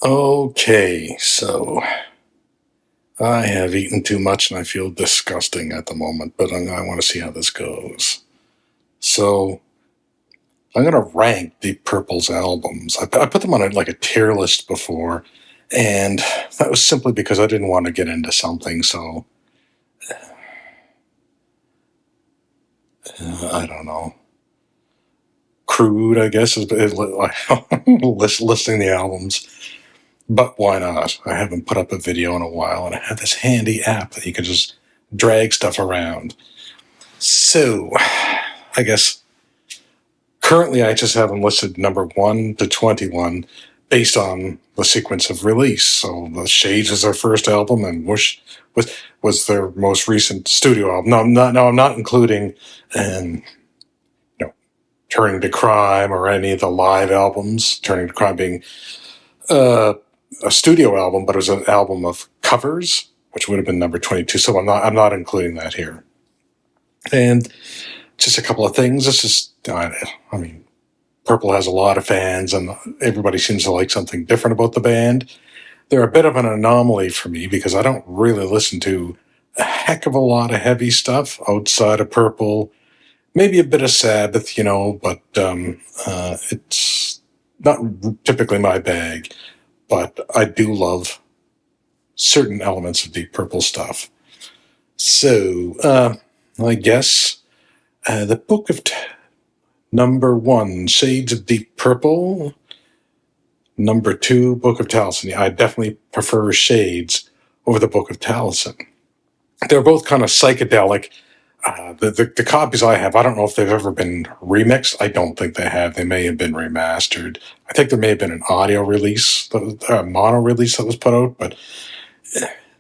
Okay, so I have eaten too much and I feel disgusting at the moment, but I want to see how this goes. So I'm going to rank Deep Purple's albums. I put them on like a tier list before, and that was simply because I didn't want to get into something so, I don't know, crude, I guess, is listing the albums. But why not? I haven't put up a video in a while, and I have this handy app that you can just drag stuff around. So, I guess currently I just have them listed number 1 to 21 based on the sequence of release. So, The Shades is their first album, and Whoosh was their most recent studio album. No, I'm not including, um, you know, Turning to Crime or any of the live albums. Turning to Crime being uh, a studio album, but it was an album of covers, which would have been number 22. So I'm not including that here. And just a couple of things. This is, I mean, Purple has a lot of fans, and everybody seems to like something different about the band. They're a bit of an anomaly for me because I don't really listen to a heck of a lot of heavy stuff outside of Purple. Maybe a bit of Sabbath, but it's not typically my bag. But I do love certain elements of Deep Purple stuff. So, I guess the book of number 1, Shades of Deep Purple. Number 2, Book of Taliesin. I definitely prefer Shades over the Book of Taliesin. They're both kind of psychedelic. The copies I have, I don't know if they've ever been remixed. I don't think they have. They may have been remastered. I think there may have been an audio release, a mono release that was put out, but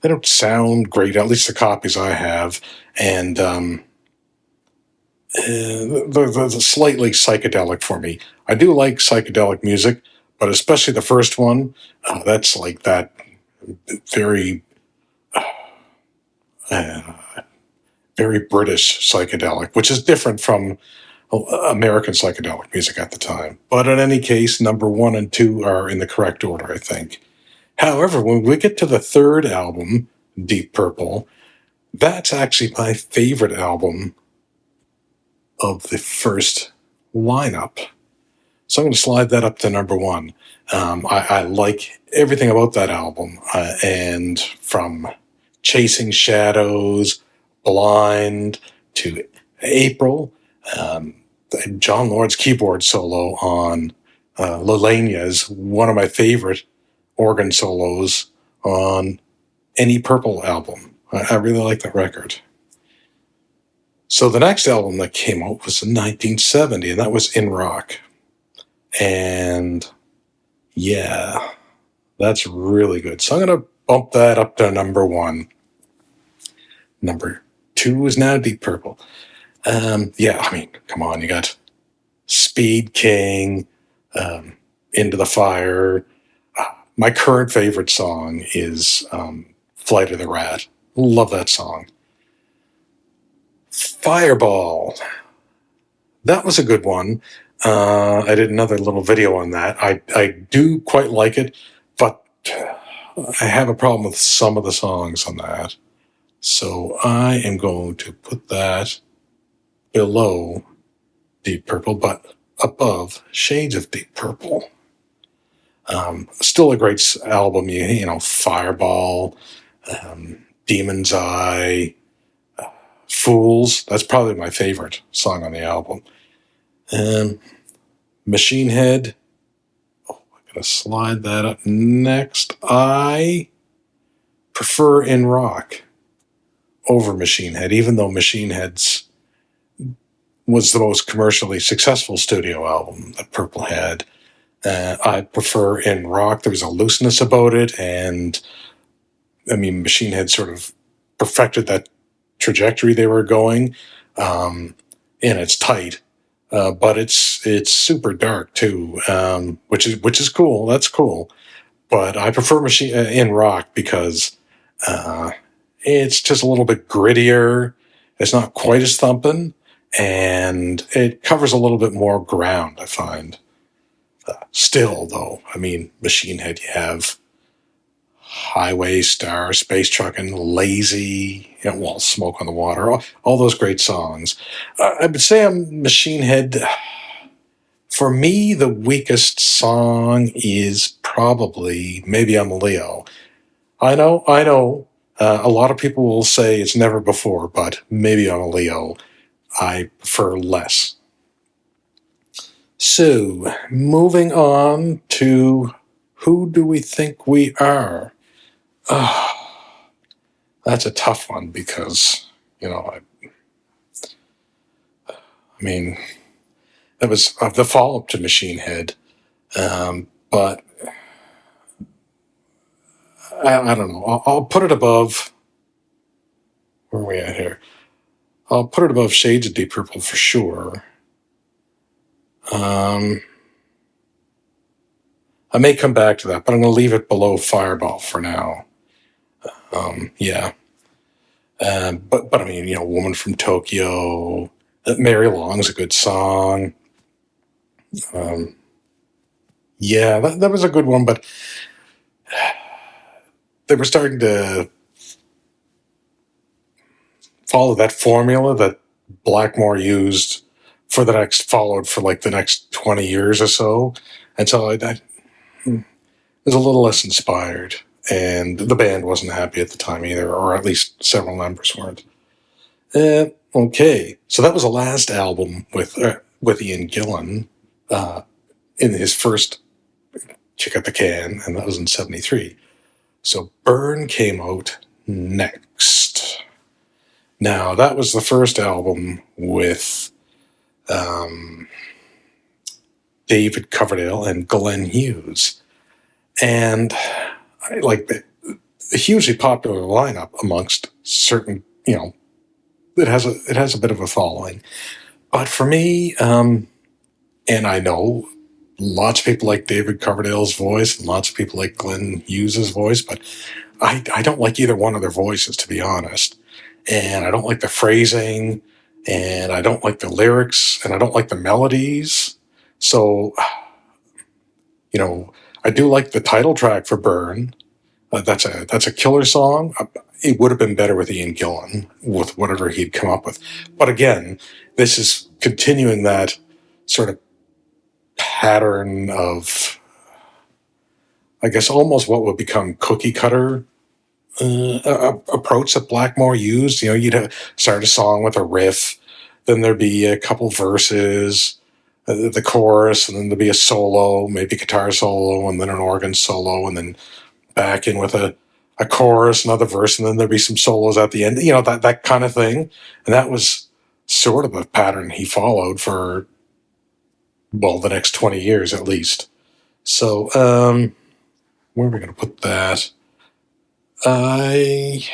they don't sound great, at least the copies I have. And they're slightly psychedelic for me. I do like psychedelic music, but especially the first one, that's like that very, uh, very British psychedelic, which is different from American psychedelic music at the time. But in any case, number 1 and 2 are in the correct order, I think. However, when we get to the third album, Deep Purple, that's actually my favorite album of the first lineup. So I'm going to slide that up to number 1. I like everything about that album, and from Chasing Shadows, Blind, to April, um, John Lord's keyboard solo on Lelania is one of my favorite organ solos on any Purple album. I really like that record. So the next album that came out was in 1970, and that was In Rock. And yeah, that's really good. So I'm going to bump that up to number 1. Number 2 is now Deep Purple. Come on, you got Speed King, Into the Fire. My current favorite song is Flight of the Rat. Love that song. Fireball. That was a good one. I did another little video on that. I do quite like it, but I have a problem with some of the songs on that. So I am going to put that below Deep Purple, but above Shades of Deep Purple. Still a great album, Fireball, Demon's Eye, Fools. That's probably my favorite song on the album. Machine Head. Oh, I'm going to slide that up next. I prefer In Rock over Machine Head, even though Machine Head's was the most commercially successful studio album that Purple had. I prefer In Rock. There's a looseness about it, and Machine Head sort of perfected that trajectory they were going, and it's tight, but it's super dark too, which is cool. That's cool, but I prefer In Rock because it's just a little bit grittier. It's not quite as thumping, and it covers a little bit more ground, I find. Still, though, I mean, Machine Head, you have Highway Star, Space Truckin', Lazy, well, Smoke on the Water, all those great songs. I would say I'm Machine Head. For me, the weakest song is probably Maybe I'm a Leo. I know. A lot of people will say it's Never Before, but Maybe I'm a Leo, I prefer less. So, moving on to Who Do We Think We Are? That's a tough one because, I mean, that was the follow-up to Machine Head, but I don't know. I'll put it above. Where are we at here? I'll put it above Shades of Deep Purple for sure. I may come back to that, but I'm going to leave it below Fireball for now. Yeah. But I mean, Woman from Tokyo, Mary Long's a good song. Yeah, that was a good one, but they were starting to follow that formula that Blackmore used followed for like the next 20 years or so. And so I was a little less inspired. And the band wasn't happy at the time either, or at least several members weren't. Okay, so that was the last album with Ian Gillan in his first Kick at the Can, and that was in '73. So Burn came out next. Now, that was the first album with David Coverdale and Glenn Hughes. And like a hugely popular lineup amongst certain, it has a bit of a following. But for me, and I know lots of people like David Coverdale's voice and lots of people like Glenn Hughes' voice, but I don't like either one of their voices, to be honest. And I don't like the phrasing, and I don't like the lyrics, and I don't like the melodies. So, I do like the title track for Burn. That's a killer song. It would have been better with Ian Gillan, with whatever he'd come up with. But again, this is continuing that sort of pattern of, I guess, almost what would become cookie cutter approach that Blackmore used. You'd start a song with a riff, then there'd be a couple verses, the chorus, and then there'd be a solo, maybe guitar solo, and then an organ solo, and then back in with a chorus, another verse, and then there'd be some solos at the end, that kind of thing. And that was sort of a pattern he followed for, well, the next 20 years at least. So, where are we going to put that? I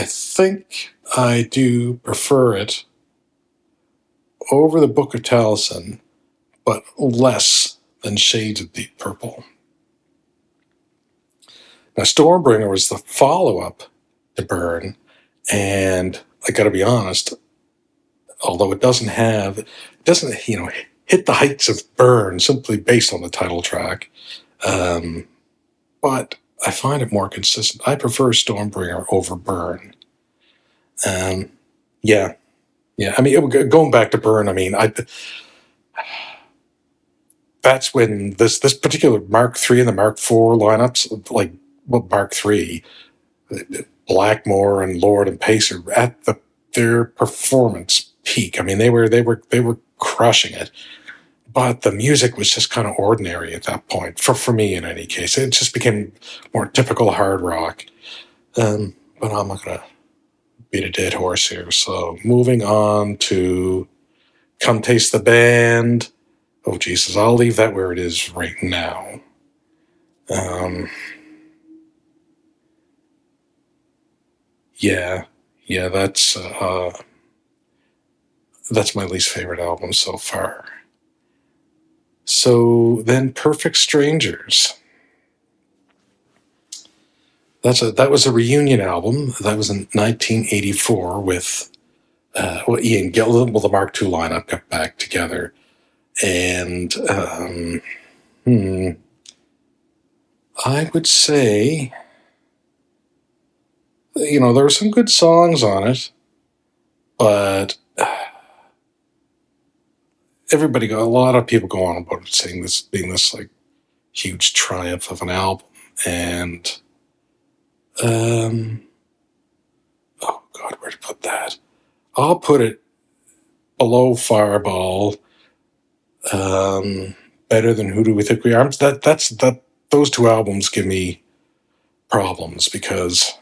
think I do prefer it over the Book of Taliesin, but less than Shades of Deep Purple. Now, Stormbringer was the follow-up to Burn, and I got to be honest, although it doesn't hit the heights of Burn simply based on the title track, but I find it more consistent. I prefer Stormbringer over Burn. Yeah. I mean, going back to Burn, I mean, that's when this particular Mark III and the Mark IV lineups, like Mark III, Blackmore and Lord and Pacer at their performance peak. I mean, they were crushing it. But the music was just kind of ordinary at that point, for me in any case. It just became more typical hard rock. But I'm not going to beat a dead horse here. So moving on to Come Taste the Band. Oh, Jesus, I'll leave that where it is right now. Yeah, that's my least favorite album so far. So then Perfect Strangers. That was a reunion album. That was in 1984 with Ian Gillan. Well, the Mark II lineup got back together. And I would say, there were some good songs on it, but a lot of people go on about it saying this being this like huge triumph of an album. And, oh God, where to put that? I'll put it below Fireball. Better than Who Do We Think We Are? Those two albums give me problems because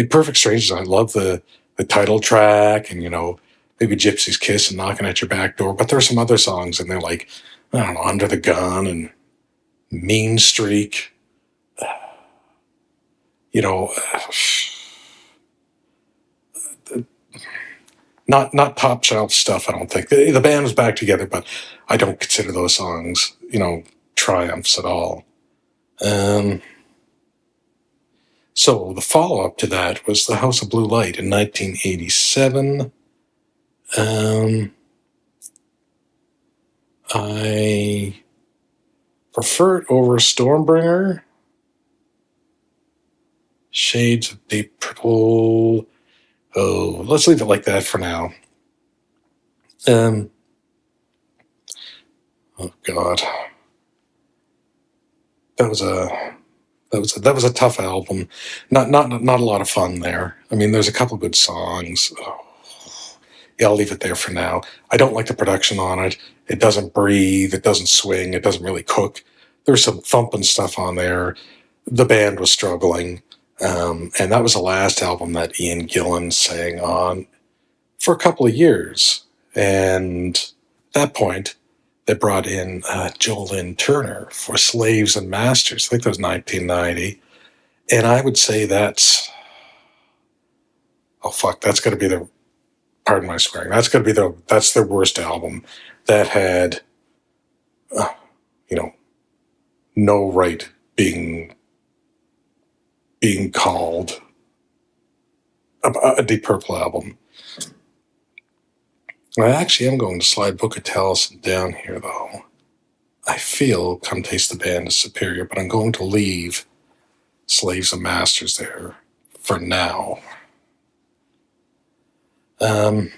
Perfect Strangers. I love the title track, and maybe Gypsy's Kiss and Knocking at Your Back Door. But there are some other songs, and they're like, I don't know, Under the Gun and Mean Streak. You know, not top shelf stuff. I don't think the band was back together, but I don't consider those songs, triumphs at all. So the follow-up to that was The House of Blue Light in 1987. I prefer it over Stormbringer. Shades of Deep Purple. Oh, let's leave it like that for now. Oh God, that was a tough album. Not a lot of fun there. I mean, there's a couple good songs. Oh, yeah, I'll leave it there for now. I don't like the production on it. It doesn't breathe. It doesn't swing. It doesn't really cook. There's some thumping stuff on there. The band was struggling. And that was the last album that Ian Gillan sang on for a couple of years. And at that point, they brought in Jolene Turner for Slaves and Masters. I think that was 1990. And I would say that's got to be pardon my swearing, that's their worst album. That had, no right being called a Deep Purple album. I actually am going to slide Book of Taliesin down here, though. I feel Come Taste the Band is superior, but I'm going to leave Slaves and Masters there for now. The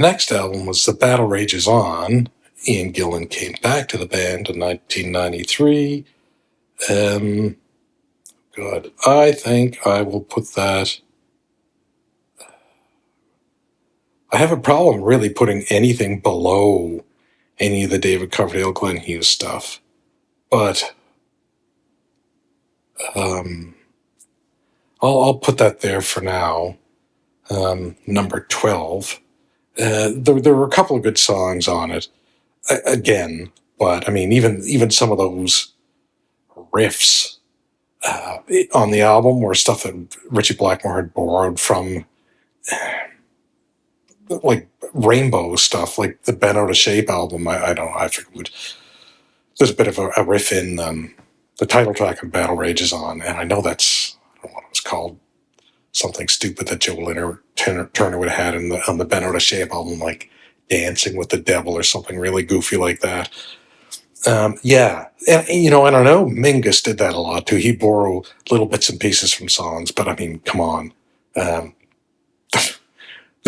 next album was The Battle Rages On. Ian Gillan came back to the band in 1993. God, I think I will put that. I have a problem really putting anything below any of the David Coverdale, Glenn Hughes stuff. But I'll put that there for now. Number 12. There were a couple of good songs on it, again, but I mean, even some of those riffs on the album were stuff that Ritchie Blackmore had borrowed from, like Rainbow stuff, like the Ben Out of Shape album. I don't know, I forget. There's a bit of a riff in the title track of Battle Rages On, and I know that's, I don't know what it was called, something stupid that Joe Turner would have had on the Ben Out of Shape album, like Dancing with the Devil or something really goofy like that. Yeah, and I don't know, Mingus did that a lot too. He'd borrow little bits and pieces from songs, but I mean, come on. The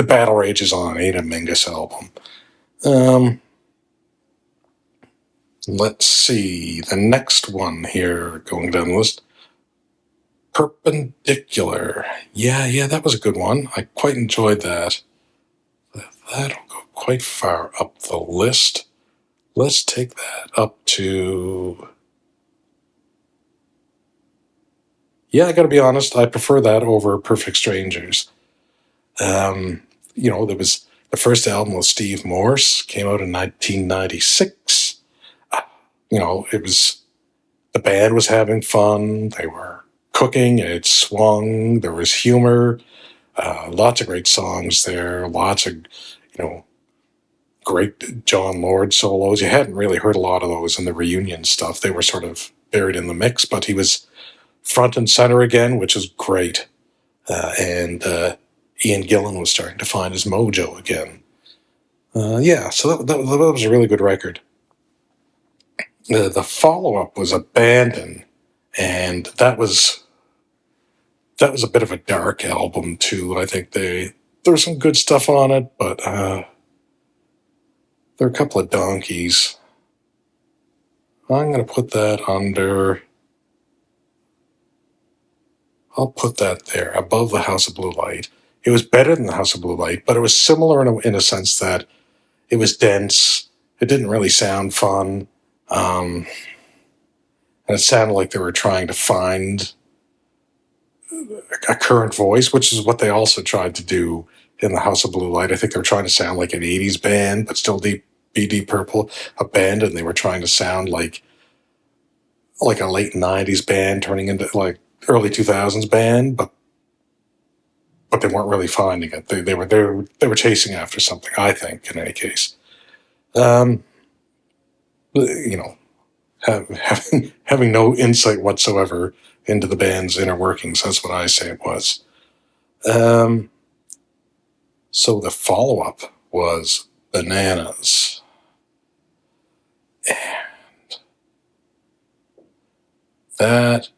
Battle Rages On ain't a Mingus album. Let's see, the next one here, going down the list. Perpendicular. Yeah, that was a good one. I quite enjoyed that. That'll go quite far up the list. Let's take that up to... Yeah, I gotta be honest, I prefer that over Perfect Strangers. There was the first album with Steve Morse, came out in 1996. It was... The band was having fun. They were cooking. It swung. There was humor. Lots of great songs there. Lots of, great John Lord solos. You hadn't really heard a lot of those in the reunion stuff. They were sort of buried in the mix, but he was front and center again, which was great. And Ian Gillan was starting to find his mojo again. Yeah, so that was a really good record. The follow up was Abandon, and that was a bit of a dark album too. I think there's some good stuff on it, but there are a couple of donkeys. I'm going to put that under. I'll put that there above the House of Blue Light. It was better than the House of Blue Light, but it was similar in a sense that it was dense. It didn't really sound fun, and it sounded like they were trying to find a current voice, which is what they also tried to do in the House of Blue Light. I think they were trying to sound like an '80s band, but still be Deep Purple, a band, and they were trying to sound like a late '90s band turning into like early 2000s band, but they weren't really finding it. They were chasing after something. I think, in any case, um, you know, having no insight whatsoever into the band's inner workings. That's what I say it was. Um, so the follow up was Bananas. That,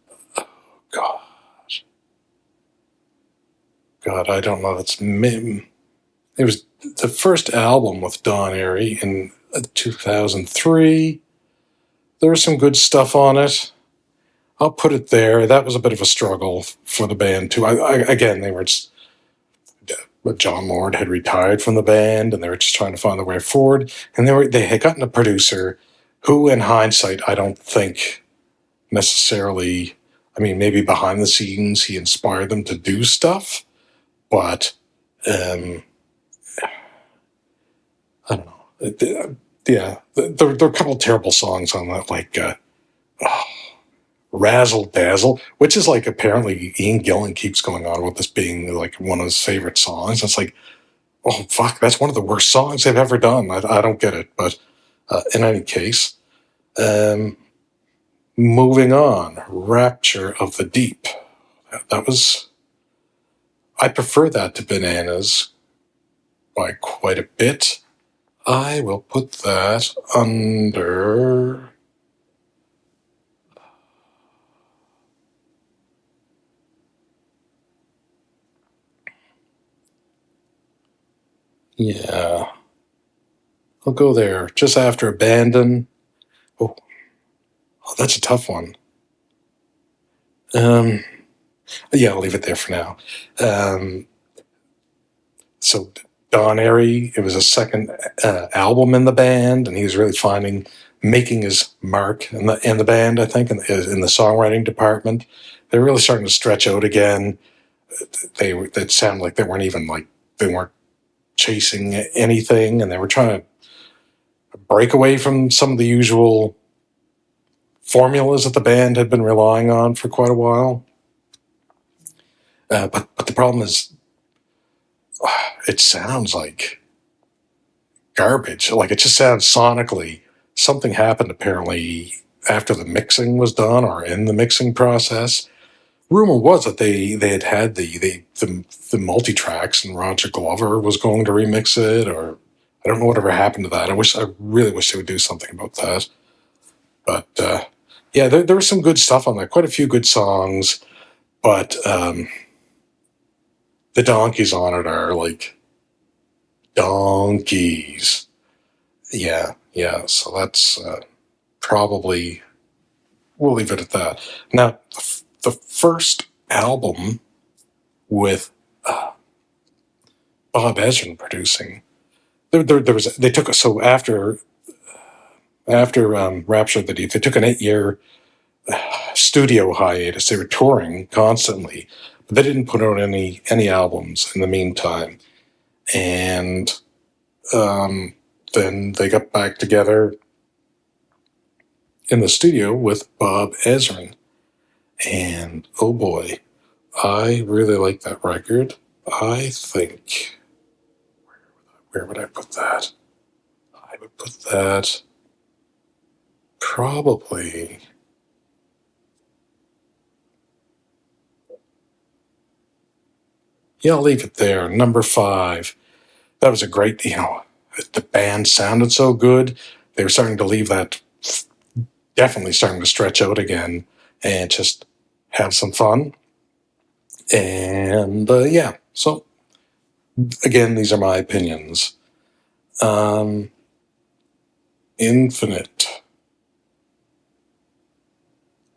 God, God, I don't know. It was the first album with Don Airey in 2003. There was some good stuff on it. I'll put it there. That was a bit of a struggle for the band too. Again, they were just, but John Lord had retired from the band, and they were just trying to find the way forward. And they had gotten a producer who, in hindsight, I don't think necessarily. I mean, maybe behind the scenes he inspired them to do stuff, but um, I don't know. Yeah, there are a couple of terrible songs on that, like oh, Razzle Dazzle, which is like apparently Ian Gillan keeps going on with this being like one of his favorite songs. It's like, oh, fuck, that's one of the worst songs they've ever done. I don't get it. But in any case, um, moving on, Rapture of the Deep. That was, I prefer that to Bananas by quite a bit. I will put that under. Yeah, I'll go there just after Abandon. Oh, that's a tough one. Um, yeah, I'll leave it there for now. Um, so Don Airey, it was a second album in the band, and he was really making his mark in the band. I think in the songwriting department, they're really starting to stretch out again. That sounded like they weren't chasing anything, and they were trying to break away from some of the usual formulas that the band had been relying on for quite a while. But the problem is, it sounds like garbage. Like it just sounds sonically. Something happened apparently after the mixing was done or in the mixing process. Rumor was that they had the multi tracks and Roger Glover was going to remix it, or I don't know whatever happened to that. I really wish they would do something about that. But yeah, there was some good stuff on there. Quite a few good songs, but the donkeys on it are like donkeys. Yeah, yeah. So that's probably we'll leave it at that. Now, the first album with Bob Ezrin producing, there was they took so after Rapture of the Deep, they took an 8-year studio hiatus. They were touring constantly, but they didn't put out any albums in the meantime. And then they got back together in the studio with Bob Ezrin. And oh boy, I really like that record. I think, where would I put that? I would put that probably. Yeah, I'll leave it there. Number 5. That was a great, the band sounded so good. They were starting to leave that, definitely starting to stretch out again and just have some fun. And yeah, so again, these are my opinions. Infinite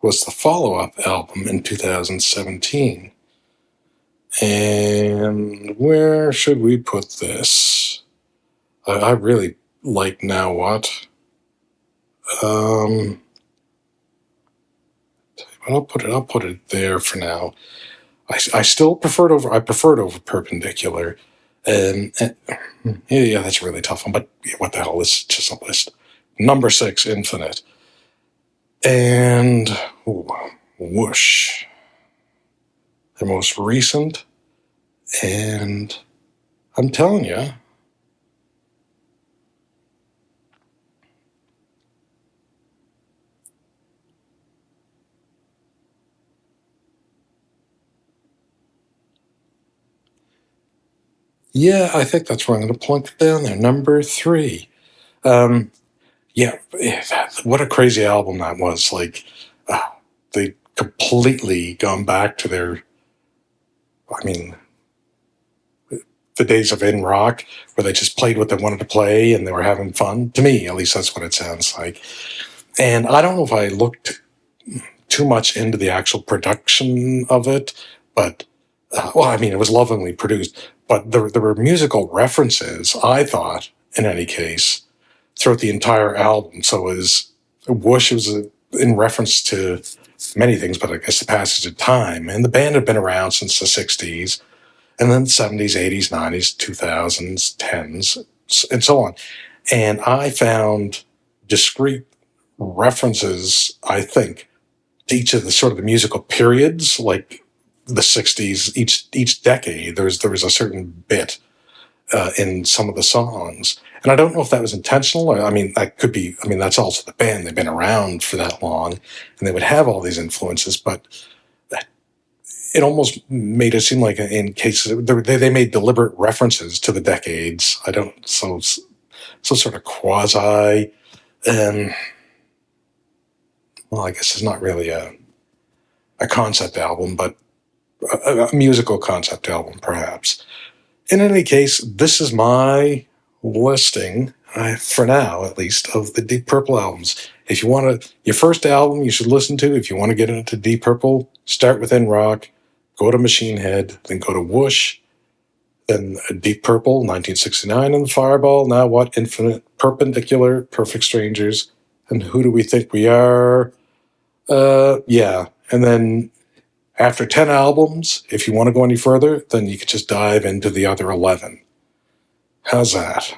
was the follow-up album in 2017. And where should we put this? I really like Now What. I'll put it there for now. I still prefer it over Perpendicular. And yeah, that's a really tough one, but what the hell, it's just a list. Number 6, Infinite. And Whoosh. The most recent. And I'm telling you, yeah, I think that's where I'm going to plunk it down there. Number 3. Yeah, what a crazy album that was. Like, they completely gone back to their, I mean, the days of in rock where they just played what they wanted to play and they were having fun. To me, at least, that's what it sounds like. And I don't know if I looked too much into the actual production of it, but well, I mean, it was lovingly produced, but there were musical references, I thought, in any case, throughout the entire album. So it was Whoosh was in reference to many things, but I guess the passage of time. And the band had been around since the 60s, and then 70s, 80s, 90s, 2000s, 10s, and so on. And I found discrete references, I think, to each of the sort of the musical periods, like the 60s, each decade, there was a certain bit in some of the songs. And I don't know if that was intentional. Or, I mean, that could be, I mean, that's also the band. They've been around for that long and they would have all these influences, but it almost made it seem like in cases, they made deliberate references to the decades. I don't, so sort of quasi, well, I guess it's not really a concept album, but a musical concept album, perhaps. In any case, this is my listing, for now at least, of the Deep Purple albums. If you want to, your first album you should listen to, if you want to get into Deep Purple, start with In Rock, go to Machine Head, then go to Whoosh, then Deep Purple, 1969, and Fireball, Now What, Infinite, Perpendicular, Perfect Strangers, and Who Do We Think We Are? Yeah, and then after 10 albums, if you want to go any further, then you could just dive into the other 11. How's that?